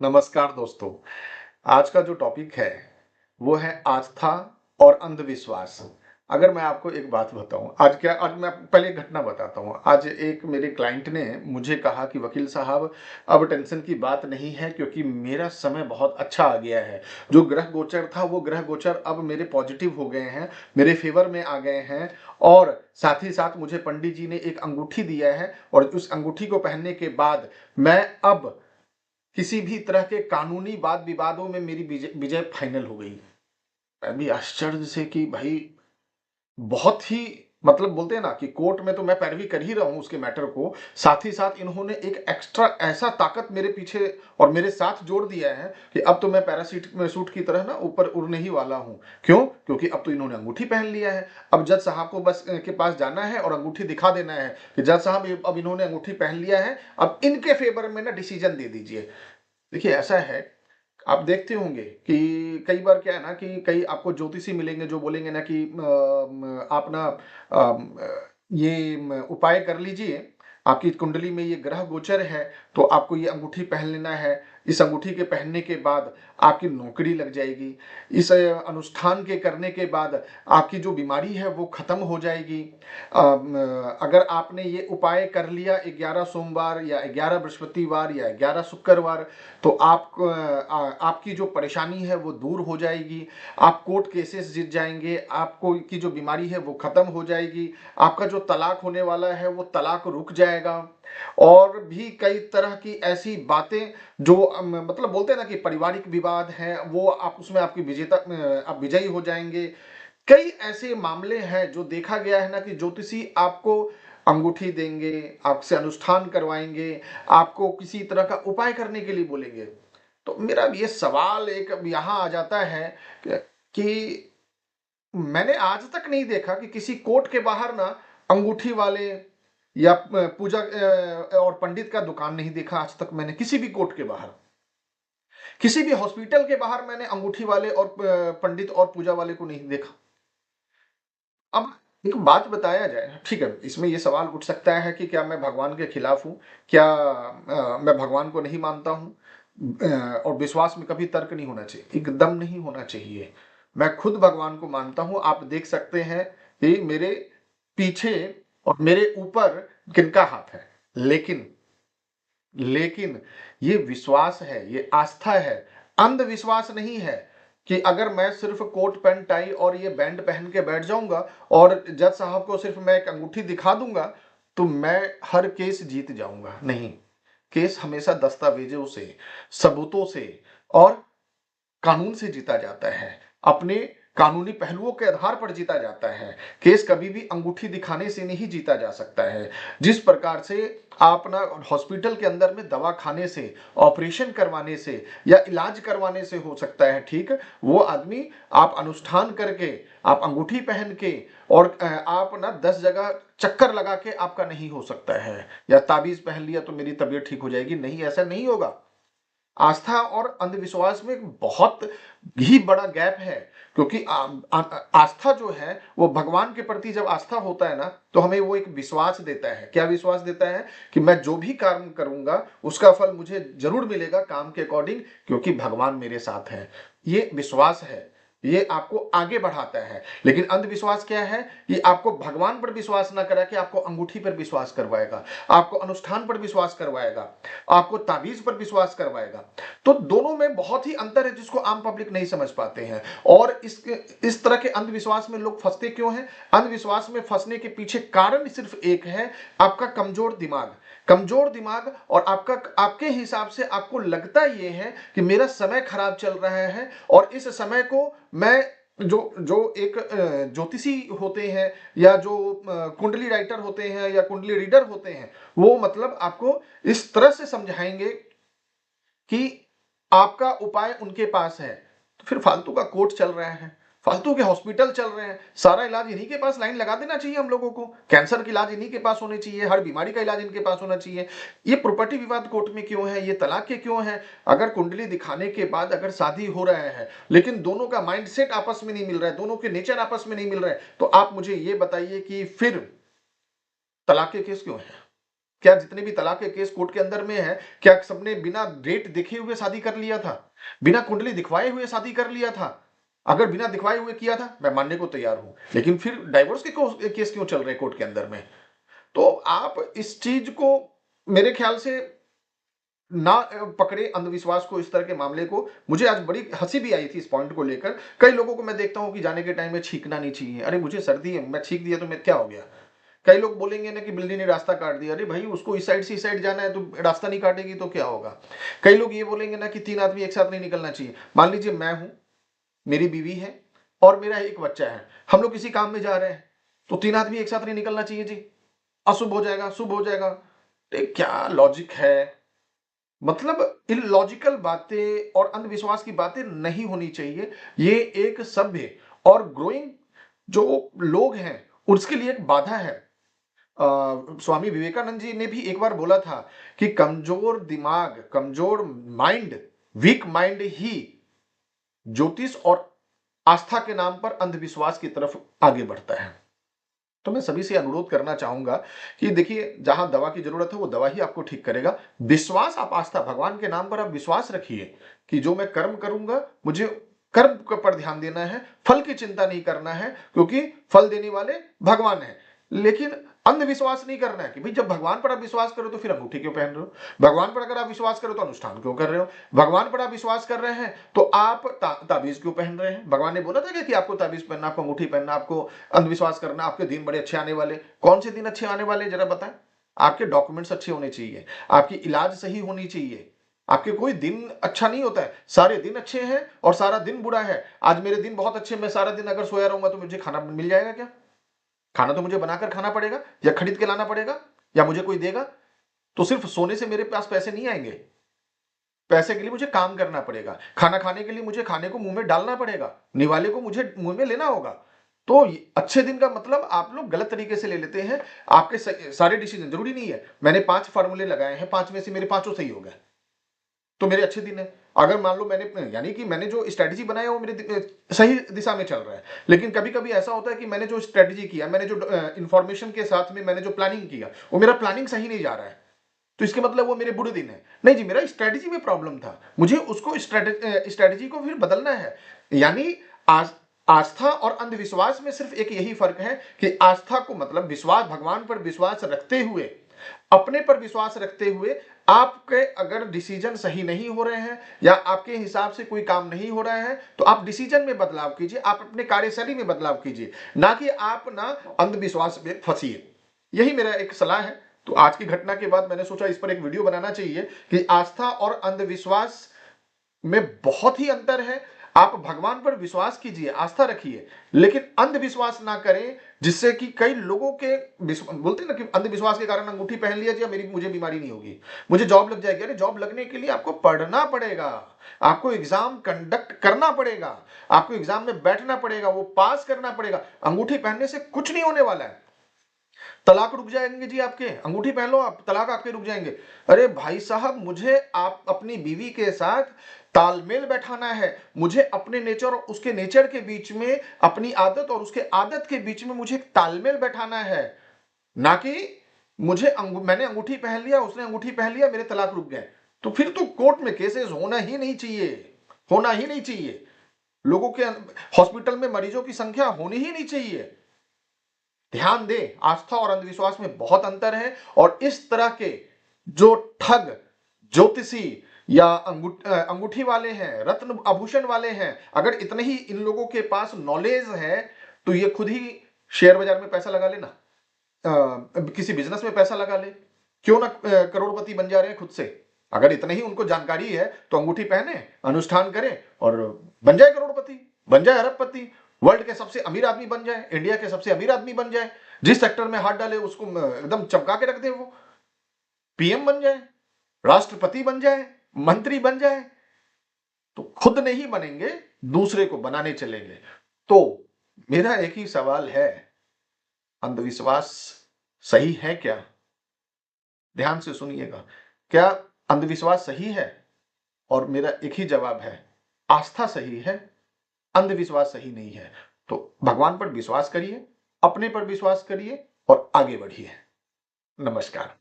नमस्कार दोस्तों। आज का जो टॉपिक है वो है आस्था और अंधविश्वास। अगर मैं आपको एक बात बताऊं, आज मैं आपको पहले एक घटना बताता हूं। आज एक मेरे क्लाइंट ने मुझे कहा कि वकील साहब, अब टेंशन की बात नहीं है क्योंकि मेरा समय बहुत अच्छा आ गया है। जो ग्रह गोचर था वो ग्रह गोचर अब मेरे पॉजिटिव हो गए हैं, मेरे फेवर में आ गए हैं। और साथ ही साथ मुझे पंडित जी ने एक अंगूठी दिया है और उस अंगूठी को पहनने के बाद मैं अब किसी भी तरह के कानूनी वाद विवादों में मेरी विजय फाइनल हो गई। मैं भी आश्चर्य से कि भाई, बहुत ही मतलब बोलते हैं ना कि कोर्ट में तो मैं पैरवी कर ही रहा हूं उसके मैटर को, साथ ही साथ इन्होंने एक एक्स्ट्रा ऐसा ताकत मेरे पीछे और मेरे साथ जोड़ दिया है कि अब तो मैं पैरासीट में सूट की तरह ना ऊपर उड़ने ही वाला हूं। क्यों? क्योंकि अब तो इन्होंने अंगूठी पहन लिया है। अब जज साहब को बस के पास जाना है और अंगूठी दिखा देना है कि जज साहब अब इन्होंने अंगूठी पहन लिया है, अब इनके फेवर में ना डिसीजन दे दीजिए। देखिए ऐसा है, आप देखते होंगे कि कई बार क्या है ना कि कई आपको ज्योतिषी मिलेंगे जो बोलेंगे ना कि आप ना ये उपाय कर लीजिए, आपकी कुंडली में ये ग्रह गोचर है तो आपको ये अंगूठी पहन लेना है। इस अंगूठी के पहनने के बाद आपकी नौकरी लग जाएगी। इस अनुष्ठान के करने के बाद आपकी जो बीमारी है वो खत्म हो जाएगी। अगर आपने ये उपाय कर लिया 11 सोमवार या 11 बृहस्पतिवार या 11 शुक्रवार, तो आपकी जो परेशानी है वो दूर हो जाएगी। आप कोर्ट केसेस जीत जाएंगे, आपको की जो बीमारी है वो खत्म हो जाएगी। आपका जो तलाक होने वाला है वो तलाक रुक जाएगा। और भी कई तरह की ऐसी बातें जो मतलब बोलते हैं ना कि पारिवारिक विवाद है वो आप उसमें आपकी आप विजयी हो जाएंगे। कई ऐसे मामले हैं जो देखा गया है ना कि ज्योतिषी आपको अंगूठी देंगे, आपसे अनुष्ठान करवाएंगे, आपको किसी तरह का उपाय करने के लिए बोलेंगे। तो मेरा ये सवाल एक अब यहाँ आ जाता है कि मैंने आज तक नहीं देखा कि किसी कोर्ट के बाहर ना अंगूठी वाले या पूजा और पंडित का दुकान नहीं देखा आज तक मैंने किसी भी कोर्ट के बाहर। किसी भी हॉस्पिटल के बाहर मैंने अंगूठी वाले और पंडित और पूजा वाले को नहीं देखा। अब एक बात बताया जाए, ठीक है, इसमें ये सवाल उठ सकता है कि क्या मैं भगवान के खिलाफ हूँ? क्या मैं भगवान को नहीं मानता हूँ? और विश्वास में कभी तर्क नहीं होना चाहिए, एकदम नहीं होना चाहिए। मैं खुद भगवान को मानता हूँ। आप देख सकते हैं कि मेरे पीछे और मेरे ऊपर किनका हाथ है। लेकिन लेकिन ये विश्वास है, ये आस्था है, अंधविश्वास नहीं है कि अगर मैं सिर्फ कोट पैंट टाई और ये बैंड पहन के बैठ जाऊंगा और जज साहब को सिर्फ मैं एक अंगूठी दिखा दूंगा तो मैं हर केस जीत जाऊंगा। नहीं, केस हमेशा दस्तावेजों से, सबूतों से और कानून से जीता जाता है। अपने कानूनी पहलुओं के आधार पर जीता जाता है। केस कभी भी अंगूठी दिखाने से नहीं जीता जा सकता है। जिस प्रकार से आप ना हॉस्पिटल के अंदर में दवा खाने से, ऑपरेशन करवाने से या इलाज करवाने से हो सकता है ठीक, वो आदमी आप अनुष्ठान करके, आप अंगूठी पहन के और आप ना 10 जगह चक्कर लगा के आपका नहीं हो सकता है, या ताबीज पहन लिया तो मेरी तबीयत ठीक हो जाएगी। नहीं, ऐसा नहीं होगा। आस्था और अंधविश्वास में एक बहुत ही बड़ा गैप है। क्योंकि आस्था जो है वो भगवान के प्रति जब आस्था होता है ना तो हमें वो एक विश्वास देता है। क्या विश्वास देता है? कि मैं जो भी काम करूंगा उसका फल मुझे जरूर मिलेगा काम के अकॉर्डिंग, क्योंकि भगवान मेरे साथ है। ये विश्वास है, ये आपको आगे बढ़ाता है। लेकिन अंधविश्वास क्या है? ये आपको भगवान पर विश्वास ना करा के आपको अंगूठी पर विश्वास करवाएगा, आपको अनुष्ठान पर विश्वास करवाएगा, आपको ताबीज पर विश्वास करवाएगा। तो दोनों में बहुत ही अंतर है जिसको आम पब्लिक नहीं समझ पाते हैं। और इस तरह के अंधविश्वास में लोग फंसते क्यों हैं? अंधविश्वास में फंसने के पीछे कारण सिर्फ एक है, आपका कमजोर दिमाग। कमजोर दिमाग और आपके हिसाब से आपको लगता ये है कि मेरा समय खराब चल रहा है और इस समय को मैं जो जो एक ज्योतिषी होते हैं या जो कुंडली राइटर होते हैं या कुंडली रीडर होते हैं, वो मतलब आपको इस तरह से समझाएंगे कि आपका उपाय उनके पास है। तो फिर फालतू का कोर्ट चल रहा है, फालतू के हॉस्पिटल चल रहे हैं, सारा इलाज इन्हीं के पास लाइन लगा देना चाहिए हम लोगों को। कैंसर का इलाज इन्हीं के पास होने चाहिए, हर बीमारी का इलाज इनके पास होना चाहिए। ये प्रॉपर्टी विवाद कोर्ट में क्यों है? ये तलाक के क्यों है? अगर कुंडली दिखाने के बाद अगर शादी हो रहा है लेकिन दोनों का माइंडसेट आपस में नहीं मिल रहा है, दोनों के नेचर आपस में नहीं मिल रहे हैं, तो आप मुझे ये बताइए कि फिर तलाक के केस क्यों है? क्या जितने भी तलाक के केस कोर्ट के अंदर में है, क्या सबने बिना डेट देखे हुए शादी कर लिया था? बिना कुंडली दिखवाए हुए शादी कर लिया था? अगर बिना दिखवाए हुए किया था, मैं मानने को तैयार हूं, लेकिन फिर डाइवोर्स के केस क्यों चल रहे हैं कोर्ट के अंदर में? तो आप इस चीज को मेरे ख्याल से ना पकड़े, अंधविश्वास को, इस तरह के मामले को। मुझे आज बड़ी हंसी भी आई थी इस पॉइंट को लेकर। कई लोगों को मैं देखता हूं कि जाने के टाइम में छींकना नहीं चाहिए। अरे मुझे सर्दी है, मैं छींक दिया तो मैं क्या हो गया? कई लोग बोलेंगे ना कि बिल्ली ने रास्ता काट दिया। अरे भाई, उसको इस साइड से इस साइड जाना है, तो रास्ता नहीं काटेगी तो क्या होगा? कई लोग ये बोलेंगे ना कि 3 आदमी एक साथ नहीं निकलना चाहिए। मान लीजिए मैं हूं, मेरी बीवी है और मेरा एक बच्चा है, हम लोग किसी काम में जा रहे हैं, तो 3 आदमी एक साथ नहीं निकलना चाहिए जी? अशुभ हो जाएगा, शुभ हो जाएगा। ये क्या लॉजिक है? मतलब इलॉजिकल बातें और अंधविश्वास की बातें नहीं होनी चाहिए। ये एक सभ्य और ग्रोइंग जो लोग हैं, उसके लिए एक बाधा है। स्वामी विवेकानंद जी ने भी एक बार बोला था कि कमजोर दिमाग, कमजोर माइंड, वीक माइंड ही ज्योतिष और आस्था के नाम पर अंधविश्वास की तरफ आगे बढ़ता है। तो मैं सभी से अनुरोध करना चाहूंगा कि देखिए, जहां दवा की जरूरत है वो दवा ही आपको ठीक करेगा। विश्वास, आप आस्था, भगवान के नाम पर आप विश्वास रखिए कि जो मैं कर्म करूंगा, मुझे कर्म पर ध्यान देना है, फल की चिंता नहीं करना है, क्योंकि फल देने वाले भगवान हैं। लेकिन अंधविश्वास नहीं करना है कि भाई जब भगवान पर आप विश्वास करो तो फिर अंगूठी क्यों पहन रहे हो? भगवान पर अगर आप विश्वास करो तो अनुष्ठान क्यों कर रहे हो? भगवान पर आप विश्वास कर रहे हैं तो आप ताबीज क्यों पहन रहे हैं? भगवान ने बोला था कि आपको ताबीज पहनना, आपको अंगूठी पहनना, आपको अंधविश्वास करना, आपके दिन बड़े अच्छे आने वाले। कौन से दिन अच्छे आने वाले जरा बताएं? आपके डॉक्यूमेंट्स अच्छे होने चाहिए, आपकी इलाज सही होनी चाहिए। आपके कोई दिन अच्छा नहीं होता है, सारे दिन अच्छे हैं और सारा दिन बुरा है। आज मेरे दिन बहुत अच्छे, मैं सारा दिन अगर सोया रहूंगा तो मुझे खाना मिल जाएगा क्या? खाना तो मुझे बनाकर खाना पड़ेगा या खरीद के लाना पड़ेगा या मुझे कोई देगा। तो सिर्फ सोने से मेरे पास पैसे नहीं आएंगे, पैसे के लिए मुझे काम करना पड़ेगा। खाना खाने के लिए मुझे खाने को मुंह में डालना पड़ेगा, निवाले को मुझे मुंह में लेना होगा। तो अच्छे दिन का मतलब आप लोग गलत तरीके से ले लेते हैं। आपके सारे डिसीजन, जरूरी नहीं है मैंने 5 फार्मूले लगाए हैं, 5 में से मेरे पांचों सही हो गए तो मेरे अच्छे दिन है। अगर मान लो मैंने, यानी कि मैंने जो स्ट्रेटजी बनाया वो मेरे सही दिशा में चल रहा है, लेकिन कभी कभी ऐसा होता है कि मैंने जो स्ट्रेटजी किया, मैंने जो इंफॉर्मेशन के साथ में मैंने जो प्लानिंग किया, वो मेरा प्लानिंग सही नहीं जा रहा है, तो इसके मतलब वो मेरे बुरे दिन है? नहीं जी, मेरा स्ट्रेटजी में प्रॉब्लम था, मुझे उसको स्ट्रेटजी को फिर बदलना है। यानी आस्था और अंधविश्वास में सिर्फ एक यही फर्क है कि आस्था को मतलब विश्वास, भगवान पर विश्वास रखते हुए, अपने पर विश्वास रखते हुए, आपके अगर डिसीजन सही नहीं हो रहे हैं या आपके हिसाब से कोई काम नहीं हो रहा है तो आप डिसीजन में बदलाव कीजिए, आप अपने कार्यशैली में बदलाव कीजिए, ना कि आप ना अंधविश्वास में फंसिए। यही मेरा एक सलाह है। तो आज की घटना के बाद मैंने सोचा इस पर एक वीडियो बनाना चाहिए कि आस्था और अंधविश्वास में बहुत ही अंतर है। आप भगवान पर विश्वास कीजिए, आस्था रखिए, लेकिन अंधविश्वास ना करें, जिससे कि कई लोगों के बोलते हैं ना कि अंधविश्वास के कारण अंगूठी पहन लिया जी, मुझे बीमारी नहीं होगी, मुझे जॉब लग जाएगी। अरे जॉब लगने के लिए आपको पढ़ना पड़ेगा, आपको एग्जाम कंडक्ट करना पड़ेगा, आपको एग्जाम में बैठना पड़ेगा, वो पास करना पड़ेगा। अंगूठी पहनने से कुछ नहीं होने वाला है। तलाक रुक जाएंगे जी आपके, अंगूठी पहन लो आप, तलाक आपके रुक जाएंगे। अरे भाई साहब, मुझे आप अपनी बीवी के साथ तालमेल बैठाना है, मुझे अपने नेचर और उसके नेचर के बीच में, अपनी आदत और उसके आदत के बीच में मुझे तालमेल बैठाना है, ना कि मैंने अंगूठी पहन लिया, उसने अंगूठी पहन लिया, मेरे तलाक रुक गए। तो फिर तो कोर्ट में केसेस होना ही नहीं चाहिए, होना ही नहीं चाहिए। लोगों के हॉस्पिटल में मरीजों की संख्या होनी ही नहीं चाहिए। ध्यान दें, आस्था और अंधविश्वास में बहुत अंतर है। और इस तरह के जो ठग, ज्योतिषी या अंगूठी वाले हैं, रत्न आभूषण वाले हैं, अगर इतने ही इन लोगों के पास नॉलेज है तो ये खुद ही शेयर बाजार में पैसा लगा लेना, किसी बिजनेस में पैसा लगा ले, क्यों ना करोड़पति बन जा रहे हैं खुद से। अगर इतने ही उनको जानकारी है तो अंगूठी पहने, अनुष्ठान करें और बन जाए करोड़पति, बन जाए अरबपति, वर्ल्ड के सबसे अमीर आदमी बन जाए, इंडिया के सबसे अमीर आदमी बन जाए, जिस सेक्टर में हाथ डाले उसको एकदम चमका के रख दे, वो पीएम बन जाए, राष्ट्रपति बन जाए, मंत्री बन जाए। तो खुद नहीं बनेंगे, दूसरे को बनाने चलेंगे। तो मेरा एक ही सवाल है, अंधविश्वास सही है क्या? ध्यान से सुनिएगा, क्या अंधविश्वास सही है? और मेरा एक ही जवाब है, आस्था सही है, अंधविश्वास सही नहीं है। तो भगवान पर विश्वास करिए, अपने पर विश्वास करिए और आगे बढ़िए। नमस्कार।